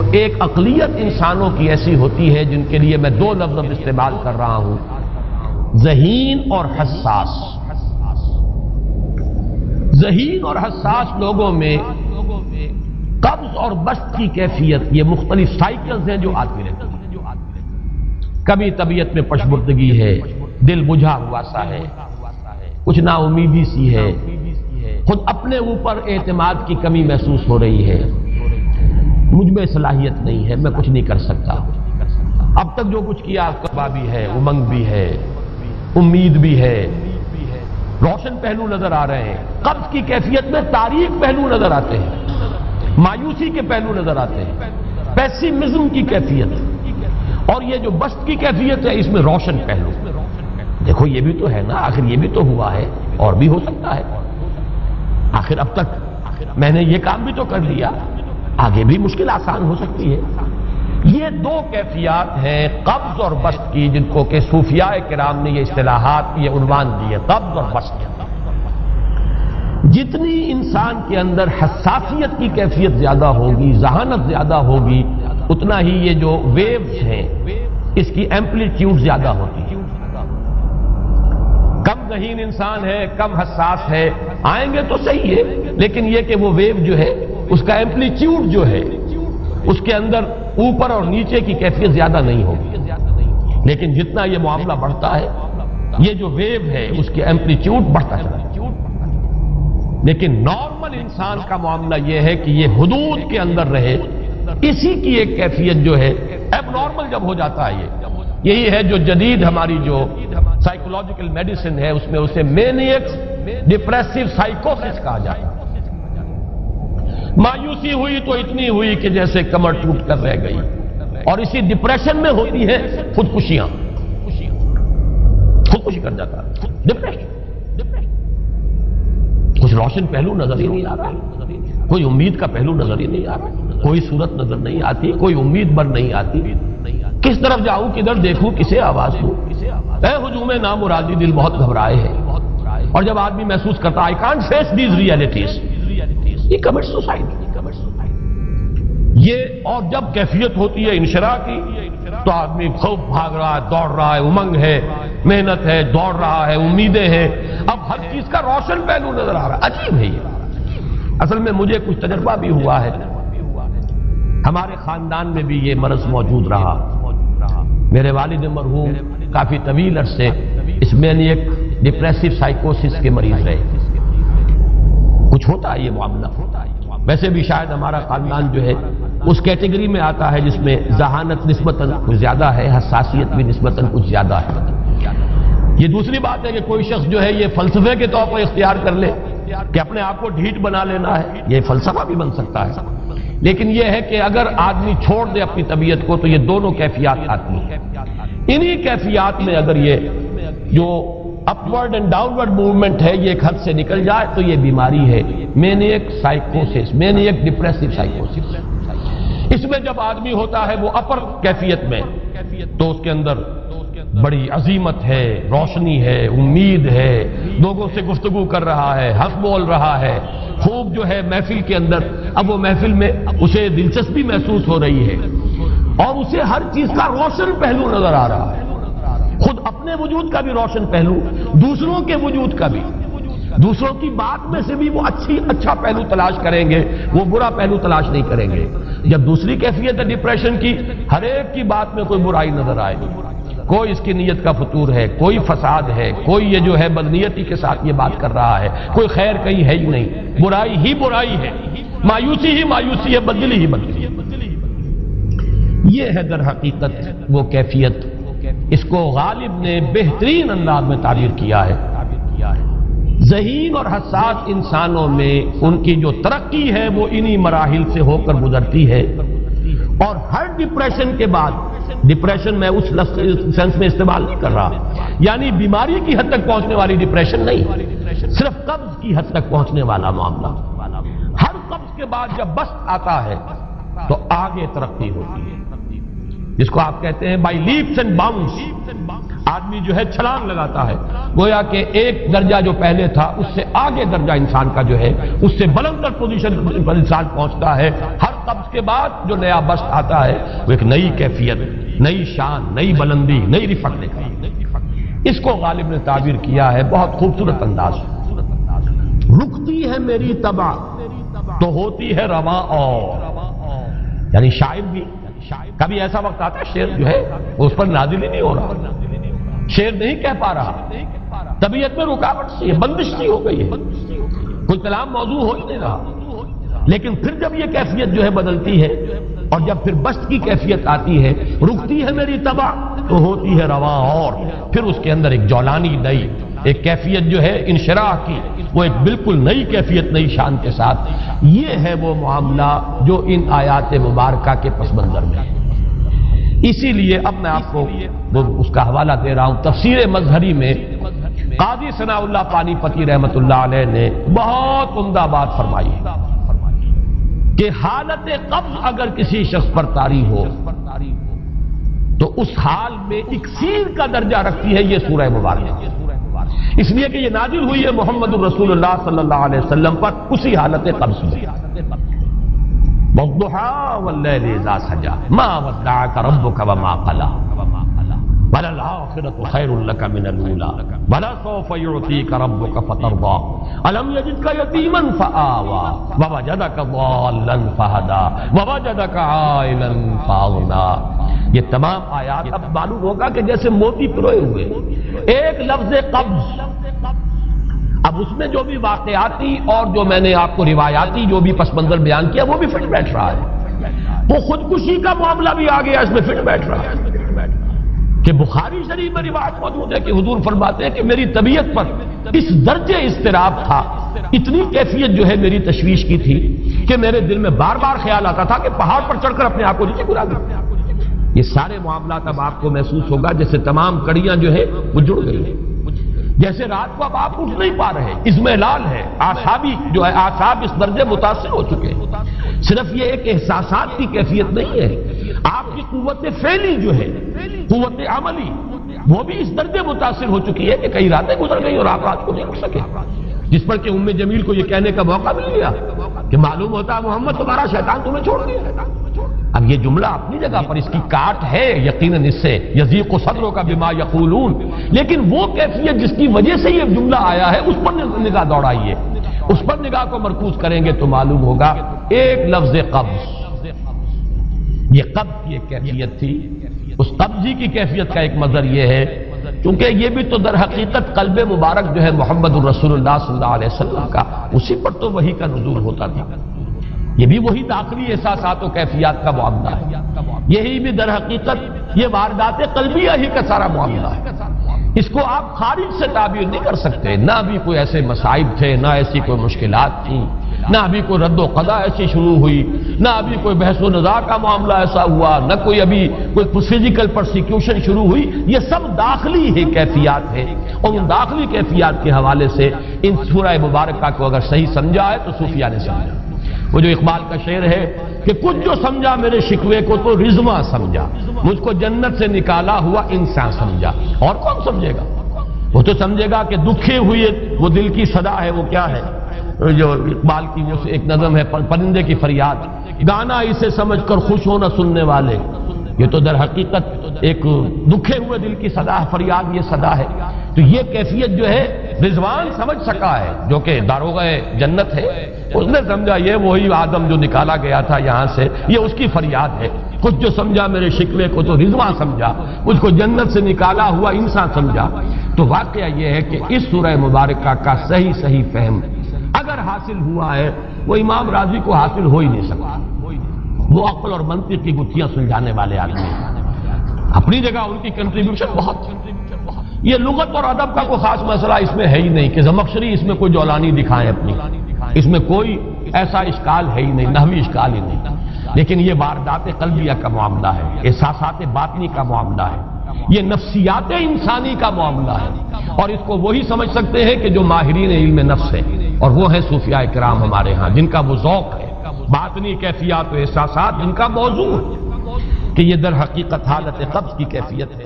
ایک اقلیت انسانوں کی ایسی ہوتی ہے جن کے لیے میں دو لفظ استعمال کر رہا ہوں، ذہین اور حساس۔ ذہین اور حساس لوگوں میں قبض اور بسط کی کیفیت، یہ مختلف سائیکلز ہیں جو آتی رہتی ہیں۔ کبھی طبیعت میں پشبردگی ہے، دل بجھا ہوا سا ہے، کچھ نا امیدی سی ہے، خود اپنے اوپر اعتماد کی کمی محسوس ہو رہی ہے، مجھ میں صلاحیت نہیں ہے، میں کچھ نہیں کر سکتا، اب تک جو کچھ کیا کبا بھی ہے، امنگ بھی ہے، امید بھی ہے، روشن پہلو نظر آ رہے ہیں۔ قبض کی کیفیت میں تاریک پہلو نظر آتے ہیں، مایوسی کے پہلو نظر آتے ہیں، پیسیمزم کی کیفیت، اور یہ جو بسط کی کیفیت ہے اس میں روشن پہلو۔ دیکھو یہ بھی تو ہے نا، آخر یہ بھی تو ہوا ہے، اور بھی ہو سکتا ہے، آخر اب تک میں نے یہ کام بھی تو کر لیا، آگے بھی مشکل آسان ہو سکتی ہے۔ یہ دو کیفیات ہیں قبض اور بسط کی، جن کو کہ صوفیاء کرام نے یہ اصطلاحات، یہ عنوان دیے، قبض اور بسط۔ جتنی انسان کے اندر حساسیت کی کیفیت زیادہ ہوگی، ذہانت زیادہ ہوگی، اتنا ہی یہ جو ویوز ہیں اس کی ایمپلیٹیوڈ زیادہ ہوتی ہے۔ کم ذہین انسان ہے، کم حساس ہے، آئیں گے تو صحیح ہے، لیکن یہ کہ وہ ویو جو ہے اس کا ایمپلیٹیوڈ جو ہے اس کے اندر اوپر اور نیچے کی کیفیت زیادہ نہیں ہوگی، لیکن جتنا یہ معاملہ بڑھتا ہے یہ جو ویو ہے اس کے ایمپلیٹیوڈ بڑھتا چلا ہے۔ لیکن نارمل انسان کا معاملہ یہ ہے کہ یہ حدود کے اندر رہے، اسی کی ایک کیفیت جو ہے ایب نارمل جب ہو جاتا ہے، یہی ہے جو جدید ہماری جو سائیکولوجیکل میڈیسن ہے اس میں اسے مینیکس ڈپریسو سائیکوسس کہا جاتا ہے۔ مایوسی ہوئی تو اتنی ہوئی کہ جیسے کمر ٹوٹ کر رہ گئی، اور اسی ڈپریشن میں ہوتی ہے خودکشیاں، خودکشی کر جاتا ہے، ڈپریشن۔ کچھ روشن پہلو نظر ہی نہیں آ رہا، کوئی امید کا پہلو نظر ہی نہیں آ رہا، کوئی صورت نظر نہیں آتی، کوئی امید بن نہیں آتی، کس طرف جاؤں، کدھر دیکھوں، کسے آواز دوں۔ اے ہجوم نامرادی دل بہت گھبرائے ہیں، اور جب آدمی محسوس کرتا I can't face these realities، یہ کمٹ سوسائڈ۔ یہ اور جب کیفیت ہوتی ہے انشراح کی تو آدمی خوب بھاگ رہا ہے، دوڑ رہا ہے، امنگ ہے، محنت ہے، دوڑ رہا ہے، امیدیں ہیں، اب ہر چیز کا روشن پہلو نظر آ رہا ہے۔ عجیب ہے یہ، اصل میں مجھے کچھ تجربہ بھی ہوا ہے، ہمارے خاندان میں بھی یہ مرض موجود رہا۔ میرے والد مرحوم کافی طویل عرصے اس مینیک ڈپریسو سائیکوسس کے مریض رہے۔ کچھ ہوتا ہے یہ معاملہ، ویسے بھی شاید ہمارا خاندان جو ہے اس کیٹیگری میں آتا ہے جس میں ذہانت نسبتاً کچھ زیادہ ہے، حساسیت بھی نسبتاً کچھ زیادہ ہے۔ یہ دوسری بات ہے کہ کوئی شخص جو ہے یہ فلسفے کے طور پر اختیار کر لے کہ اپنے آپ کو ڈھیٹ بنا لینا ہے، یہ فلسفہ بھی بن سکتا ہے، لیکن یہ ہے کہ اگر آدمی چھوڑ دے اپنی طبیعت کو تو یہ دونوں کیفیات آتی ہیں۔ انہی کیفیات میں اگر یہ جو اپورڈ اینڈ ڈاؤنورڈ موومنٹ ہے یہ ایک حد سے نکل جائے تو یہ بیماری ہے مینیک سائیکوسس، مینیک ڈپریسو سائیکوسس۔ اس میں جب آدمی ہوتا ہے وہ اپر کیفیت میں تو اس کے اندر بڑی عظیمت ہے، روشنی ہے، امید ہے، لوگوں سے گفتگو کر رہا ہے، حق بول رہا ہے، خوب جو ہے محفل کے اندر، اب وہ محفل میں اسے دلچسپی محسوس ہو رہی ہے اور اسے ہر چیز کا روشن پہلو نظر آ رہا ہے، خود اپنے وجود کا بھی روشن پہلو، دوسروں کے وجود کا بھی، دوسروں کی بات میں سے بھی وہ اچھا پہلو تلاش کریں گے، وہ برا پہلو تلاش نہیں کریں گے۔ جب دوسری کیفیت ہے ڈپریشن کی، ہر ایک کی بات میں کوئی برائی نظر آئے گی، کوئی اس کی نیت کا فطور ہے، کوئی فساد ہے، کوئی یہ جو ہے بدنیتی کے ساتھ یہ بات کر رہا ہے، کوئی خیر کہیں ہے ہی نہیں، برائی ہی برائی ہے، مایوسی ہی مایوسی ہے، بدلی ہی بدلی ہے۔ یہ ہے در حقیقت وہ کیفیت، اس کو غالب نے بہترین انداز میں تعبیر کیا ہے۔ ذہین اور حساس انسانوں میں ان کی جو ترقی ہے وہ انہی مراحل سے ہو کر گزرتی ہے، اور ہر ڈپریشن کے بعد، ڈپریشن میں اس سینس میں استعمال نہیں کر رہا یعنی بیماری کی حد تک پہنچنے والی ڈپریشن نہیں، صرف قبض کی حد تک پہنچنے والا معاملہ۔ ہر قبض کے بعد جب بسط آتا ہے تو آگے ترقی ہوتی ہے، جس کو آپ کہتے ہیں بائی لیپس اینڈ باؤنس، آدمی جو ہے چھلانگ لگاتا ہے، گویا کہ ایک درجہ جو پہلے تھا اس سے آگے درجہ انسان کا جو ہے اس سے بلندر پوزیشن پر انسان پہنچتا ہے۔ ہر قبض کے بعد جو نیا بست آتا ہے وہ ایک نئی کیفیت، نئی شان، نئی بلندی، نئی رفعت لے کر۔ اس کو غالب نے تعبیر کیا ہے بہت خوبصورت انداز، رکتی ہے میری طبع تو ہوتی ہے رواں اور، یعنی شاعر بھی کبھی ایسا وقت آتا ہے شعر جو ہے اس پر نازل ہی نہیں ہو رہا، شعر نہیں کہہ پا رہا، طبیعت میں رکاوٹ سی ہے، بندش سی ہو گئی ہے، کوئی کلام موضوع ہو ہی نہیں رہا۔ لیکن پھر جب یہ کیفیت جو ہے بدلتی ہے اور جب پھر بست کی کیفیت آتی ہے، رکتی ہے میری طبع تو ہوتی ہے رواں اور، پھر اس کے اندر ایک جولانی نئی ایک کیفیت جو ہے انشراح کی، وہ ایک بالکل نئی کیفیت، نئی شان کے ساتھ۔ یہ ہے وہ معاملہ جو ان آیات مبارکہ کے پس منظر میں ہے۔ اسی لیے اب میں آپ کو اس کا حوالہ دے رہا ہوں، تفسیر مظہری میں قاضی ثناء اللہ پانی پتی رحمت اللہ علیہ نے بہت عمدہ بات فرمائی ہے کہ حالت قبض اگر کسی شخص پر طاری ہو تو اس حال میں اکسیر کا درجہ رکھتی ہے یہ سورہ مبارکہ، اس لیے کہ یہ نازل ہوئی ہے محمد الرسول اللہ صلی اللہ علیہ وسلم پر اسی حالت قبض میں۔ وَالضُّحَىٰ وَاللَّيْلِ إِذَا سَجَىٰ مَا وَدَّعَكَ رَبُّكَ وَمَا قَلَىٰ وَلَلْآخِرَةُ خَيْرٌ لَكَ مِنَ الْأُولَىٰ وَلَسَوْفَ يُعْطِيكَ رَبُّكَ فَتَرْضَىٰ أَلَمْ يَجِدْكَ يَتِيمًا فَآوَىٰ وَوَجَدَكَ ضَالًّا فَهَدَىٰ وَوَجَدَكَ عَائِلًا فَأَغْنَىٰ۔ یہ تمام آیات اب معلوم ہوگا کہ جیسے موتی پروئے ہوئے، ایک لفظ قبض، اب اس میں جو بھی واقعاتی اور جو میں نے آپ کو روایاتی جو بھی پس منظر بیان کیا وہ بھی فٹ بیٹھ رہا ہے، وہ خودکشی کا معاملہ بھی آ گیا اس میں فٹ بیٹھ رہا ہے کہ بخاری شریف میں روایت موجود ہے کہ حضور فرماتے ہیں کہ میری طبیعت پر اس درجے اضطراب تھا، اتنی کیفیت جو ہے میری تشویش کی تھی کہ میرے دل میں بار بار خیال آتا تھا کہ پہاڑ پر چڑھ کر اپنے آپ کو نیچے گرا دوں۔ یہ سارے معاملات اب آپ کو محسوس ہوگا جیسے تمام کڑیاں جو ہے وہ جڑ گئی ہیں، جیسے رات کو اب آپ اٹھ نہیں پا رہے، اضمحلال ہے، اعصابی جو ہے اعصاب اس درجے متاثر ہو چکے ہیں۔ صرف یہ ایک احساسات کی کیفیت نہیں ہے، آپ کی قوت فعلی جو ہے، قوت عملی، وہ بھی اس درجے متاثر ہو چکی ہے کہ کئی راتیں گزر گئی اور آپ رات کو نہیں اٹھ سکے، جس پر کہ ام جمیل کو یہ کہنے کا موقع مل گیا کہ معلوم ہوتا ہے محمد تمہارا شیطان تمہیں چھوڑ گیا۔ اب یہ جملہ اپنی جگہ پر اس کی کاٹ ہے یقیناً، اس سے یضیق صدرک بما یقولون، لیکن وہ کیفیت جس کی وجہ سے یہ جملہ آیا ہے اس پر نگاہ دوڑائیے، اس پر نگاہ کو مرکوز کریں گے تو معلوم ہوگا ایک لفظ قبض، یہ قبض کی ایک کیفیت تھی، اس قبضی کی کیفیت کا ایک مظہر یہ ہے کیونکہ یہ بھی تو در حقیقت قلب مبارک جو ہے محمد الرسول اللہ صلی اللہ علیہ وسلم کا، اسی پر تو وحی کا نزول ہوتا تھا، یہ بھی وہی داخلی احساسات و کیفیات کا معاملہ ہے، یہی بھی در حقیقت یہ واردات قلبیہ ہی کا سارا معاملہ ہے، اس کو آپ خارج سے تعبیر نہیں کر سکتے، نہ ابھی کوئی ایسے مصائب تھے، نہ ایسی کوئی مشکلات تھیں، نہ ابھی کوئی رد و قضا ایسی شروع ہوئی، نہ ابھی کوئی بحث و نزاع کا معاملہ ایسا ہوا، نہ کوئی ابھی کوئی فزیکل پرسیکیوشن شروع ہوئی، یہ سب داخلی ہی کیفیات ہے، اور ان داخلی کیفیات کے حوالے سے ان سورہ مبارکہ کو اگر صحیح سمجھا ہے تو صوفیہ نے سمجھا۔ وہ جو اقبال کا شعر ہے کہ کچھ جو سمجھا میرے شکوے کو تو رضواں سمجھا، مجھ کو جنت سے نکالا ہوا انسان سمجھا، اور کون سمجھے گا؟ وہ تو سمجھے گا کہ دکھے ہوئے وہ دل کی صدا ہے، وہ کیا ہے جو اقبال کی جو ایک نظم ہے پرندے کی فریاد، گانا اسے سمجھ کر خوش ہونا سننے والے، یہ تو در حقیقت ایک دکھے ہوئے دل کی صدا ہے، فریاد یہ صدا ہے۔ تو یہ کیفیت جو ہے رضوان سمجھ سکا ہے جو کہ داروغہ جنت ہے، اس نے سمجھا یہ وہی آدم جو نکالا گیا تھا یہاں سے، یہ اس کی فریاد ہے۔ کچھ جو سمجھا میرے شکوے کو تو رضوان سمجھا، مجھ کو جنت سے نکالا ہوا انسان سمجھا۔ تو واقعہ یہ ہے کہ اس سورہ مبارکہ کا صحیح فہم اگر حاصل ہوا ہے، وہ امام راضی کو حاصل ہو ہی نہیں سکتا، وہ عقل اور منطق کی گتھیاں سلجھانے والے آدمی ہیں، اپنی جگہ ان کی کنٹریبیوشن بہت، یہ لغت اور ادب کا کوئی خاص مسئلہ اس میں ہے ہی نہیں کہ زمخشری اس میں کوئی جولانی دکھائیں اپنی، اس میں کوئی ایسا اشکال ہے ہی نہیں، نحوی اشکال ہی نہیں، لیکن یہ واردات قلبیہ کا معاملہ ہے، احساسات باطنی کا معاملہ ہے، یہ نفسیات انسانی کا معاملہ ہے، اور اس کو وہی سمجھ سکتے ہیں کہ جو ماہرین علم نفس ہے، اور وہ ہیں صوفیاء کرام ہمارے ہاں، جن کا وہ ذوق ہے، باطنی کیفیات و احساسات جن کا موضوع ہے۔ کہ یہ در حقیقت حالت قبض کی کیفیت ہے۔